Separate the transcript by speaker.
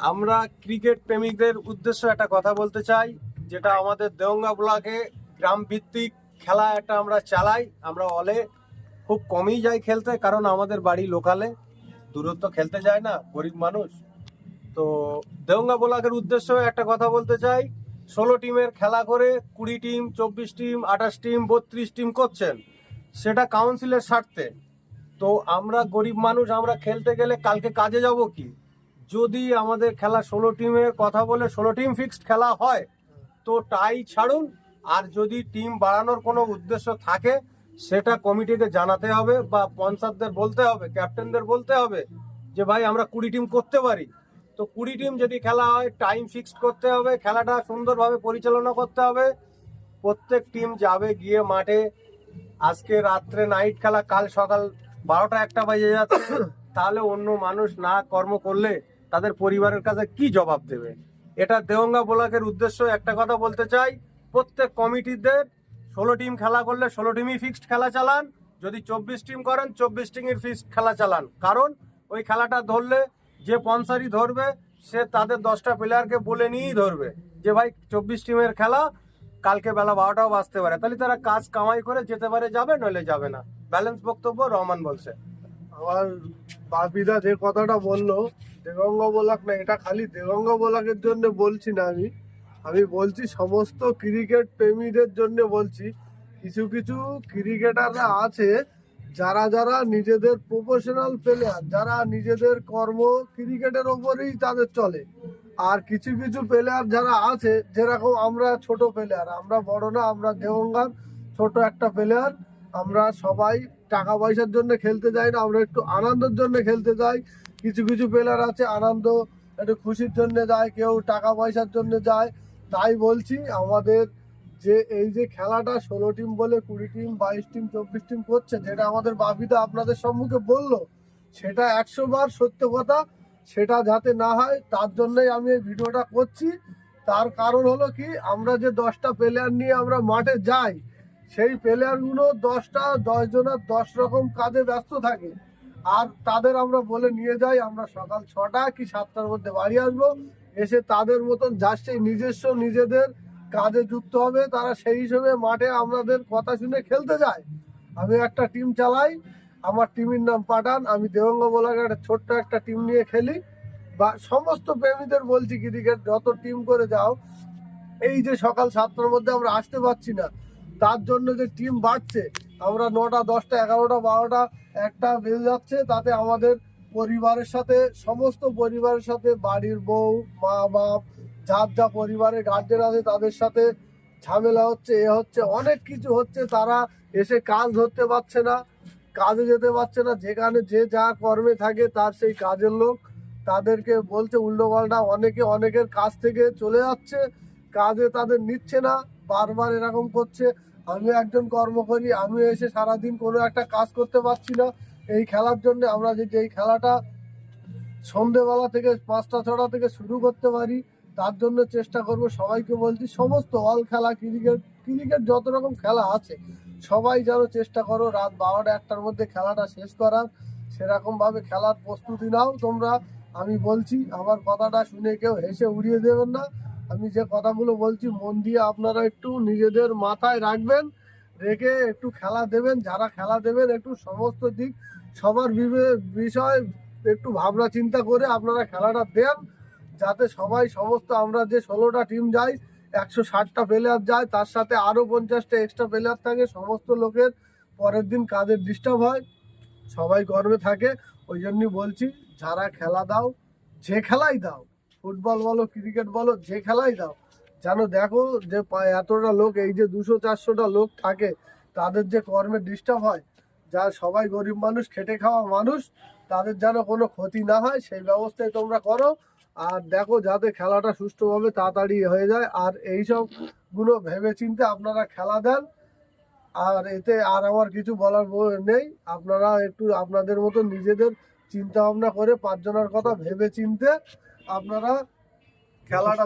Speaker 1: আমরা ক্রিকেট প্রেমিকদের উদ্দেশ্যে একটা কথা বলতে চাই, যেটা আমাদের দেওঙ্গা ব্লকে গ্রাম ভিত্তিক খেলা একটা আমরা চালাই। আমরা অলে খুব কমই যাই খেলতে, কারণ আমাদের বাড়ি লোকালে, দূরত্ব খেলতে যায় না, গরিব মানুষ। তো দেওঙ্গা ব্লকের উদ্দেশ্যে একটা কথা বলতে চাই, 16 টিমের খেলা করে 20 টিম, 24 টিম, 28 টিম, 32 টিম করছেন, সেটা কাউন্সিলের স্বার্থে। তো আমরা গরিব মানুষ, আমরা খেলতে গেলে কালকে কাজে যাব কি? যদি আমাদের খেলা 16 টিমের কথা বলে 16 টিম ফিক্সড খেলা হয়, তো টাই ছাড়ুন। আর যদি টিম বাড়ানোর কোনো উদ্দেশ্য থাকে, সেটা কমিটিকে জানাতে হবে, বা স্পন্সরদের বলতে হবে, ক্যাপ্টেনদের বলতে হবে যে ভাই আমরা 20 টিম করতে পারি। তো 20 টিম যদি খেলা হয়, টাইম ফিক্সড করতে হবে, খেলাটা সুন্দরভাবে পরিচালনা করতে হবে। প্রত্যেক টিম যাবে গিয়ে মাঠে। আজকে রাত্রে নাইট খেলা, কাল সকাল 12টা 1টা বাজে যাচ্ছে, তাহলে অন্য মানুষ না কর্ম করলে তাদের পরিবারের কাছে কি জবাব দেবে? এটা দেওঙ্গা ব্লকের উদ্দেশ্য একটা কথা বলতে চাই, প্রত্যেক কমিটিদের 16 টিম খেলা করলে 16 টিমই ফিক্সড খেলা চালান। যদি 24 টিম করেন, 24 টিমের ফিক্সড খেলা চালান। কারণ ওই খেলাটা ধরলে যে স্পন্সরই ধরবে, সে তাদের 10টা প্লেয়ারকে বলে নিয়েই ধরবে যে ভাই 24 টিমের খেলা, কালকে বেলা 12টাও বাজতে পারে, তাহলে তারা কাজ কামাই করে যেতে পারে, যাবে নইলে যাবে না। ব্যালেন্স বক্তব্য রহমান বলছে।
Speaker 2: আমার বাপিদা যে কথাটা বললো দেগঙ্গা ব্লক না, এটা খালি দেগঙ্গা ব্লকের জন্য বলছি না, আমি বলছি সমস্ত ক্রিকেট প্রেমীদের জন্য বলছি। কিছু কিছু ক্রিকেটাররা আছে যারা যারা নিজেদের প্রফেশনাল প্লেয়ার, যারা নিজেদের কর্ম ক্রিকেটের ওপরেই তাদের চলে। আর কিছু কিছু প্লেয়ার যারা আছে, যেরকম আমরা ছোট প্লেয়ার, আমরা বড় না, আমরা দেগঙ্গার ছোট একটা প্লেয়ার। আমরা সবাই টাকা পয়সার জন্য খেলতে যাই না, আমরা একটু আনন্দের জন্য খেলতে যাই। কিছু কিছু প্লেয়ার আছে আনন্দ একটু খুশির জন্য যায়, কেউ টাকা পয়সার জন্য যায়। তাই বলছি আমাদের যে এই যে খেলাটা 16 টিম বলে 20 টিম, 22 টিম, 24 টিম করছে, যেটা আমাদের বাপিদা আপনাদের সম্মুখে বললো, সেটা 100 বার সত্য কথা। সেটা যাতে না হয় তার জন্যই আমি এই ভিডিওটা করছি। তার কারণ হলো কি, আমরা যে 10টা প্লেয়ার নিয়ে আমরা মাঠে যাই, সেই প্লেয়ারগুলো 10 জনের 10 রকম কাজে ব্যস্ত থাকে। আর তাদের আমরা বলে নিয়ে যাই আমরা সকাল 6টা কি 7টার মধ্যে বাড়ি আসবো। এসে তাদের মতন যার সেই নিজস্ব নিজেদের কাজে যুক্ত হবে, তারা সেই হিসেবে মাঠে আমাদের কথা শুনে খেলতে যায়। আমি একটা টিম চালাই, আমার টিমের নাম পাঠান। আমি দেওঙ্গা বলার একটা ছোট্ট একটা টিম নিয়ে খেলি। বা সমস্ত প্রেমীদের বলছি, ক্রিকেট যত টিম করে যাও, এই যে সকাল 7টার মধ্যে আমরা আসতে পারছি না, তার জন্য যে টিম বাড়ছে, আমরা 9টা 10টা 11টা 12টা 1টা বেজে যাচ্ছে, তাতে আমাদের পরিবারের সাথে, সমস্ত পরিবারের সাথে, বাড়ির বউ, মা বাপ, যার যা পরিবারের গার্জেন আছে তাদের সাথে ঝামেলা হচ্ছে, এ হচ্ছে, অনেক কিছু হচ্ছে। তারা এসে কাজ ধরতে পারছে না, কাজে যেতে পারছে না। যেখানে যে যা কর্মে থাকে তার সেই কাজের লোক তাদেরকে বলছে উল্টো পাল্টা, অনেকে অনেকের কাছ থেকে চলে যাচ্ছে, কাজে তাদের নিচ্ছে না, বারবার এরকম করছে। আমি একজন কর্মকরী, আমি এসে সারাদিন কোনো একটা কাজ করতে পারছি না এই খেলার জন্য। আমরা যদি এই খেলাটা সন্ধেবেলা থেকে 5টা 6টা থেকে শুরু করতে পারি, তার জন্য চেষ্টা করব। সবাইকে বলছি সমস্ত অল খেলা, ক্রিকেট ক্রিকেট যত রকম খেলা আছে, সবাই যেন চেষ্টা করো রাত 12টা 1টার মধ্যে খেলাটা শেষ করার। সেরকমভাবে খেলার প্রস্তুতি নাও তোমরা। আমি বলছি, আমার কথাটা শুনে কেউ হেসে উড়িয়ে দেবেন না। আমি যে কথাগুলো বলছি মন দিয়ে আপনারা একটু নিজেদের মাথায় রাখবেন, রেখে একটু খেলা দেবেন। যারা খেলা দেবেন একটু সমস্ত দিক সবার বিষয় একটু ভাবনা চিন্তা করে আপনারা খেলাটা দেন, যাতে সবাই সমস্ত আমরা যে 16টা টিম যাই, 160টা প্লেয়ার যায়, তার সাথে আরও 50টা এক্সট্রা প্লেয়ার থাকে। সমস্ত লোকের পরের দিন কাজের ডিস্টার্ব হয়, সবাই গর্বে থাকে। ওই জন্যই বলছি, যারা খেলা দাও, যে খেলাই দাও, ফুটবল বলো ক্রিকেট বলো, যে খেলাই দাও, যেন দেখো যে এতটা লোক, এই যে 200-400টা লোক থাকে, তাদের যে কর্মে ডিস্টার্ব হয়, যা সবাই গরিব মানুষ, খেটে খাওয়া মানুষ, তাদের যেন কোনো ক্ষতি না হয় সেই ব্যবস্থাই তোমরা করো। আর দেখো যাতে খেলাটা সুষ্ঠুভাবে তাড়াতাড়ি হয়ে যায়। আর এইসব গুলো ভেবে চিন্তে আপনারা খেলা দেন। আর এতে আর আমার কিছু বলার নেই। আপনারা একটু আপনাদের মতো নিজেদের চিন্তা ভাবনা করে 5 জনের কথা ভেবে চিনতে আপনারা খেলাটা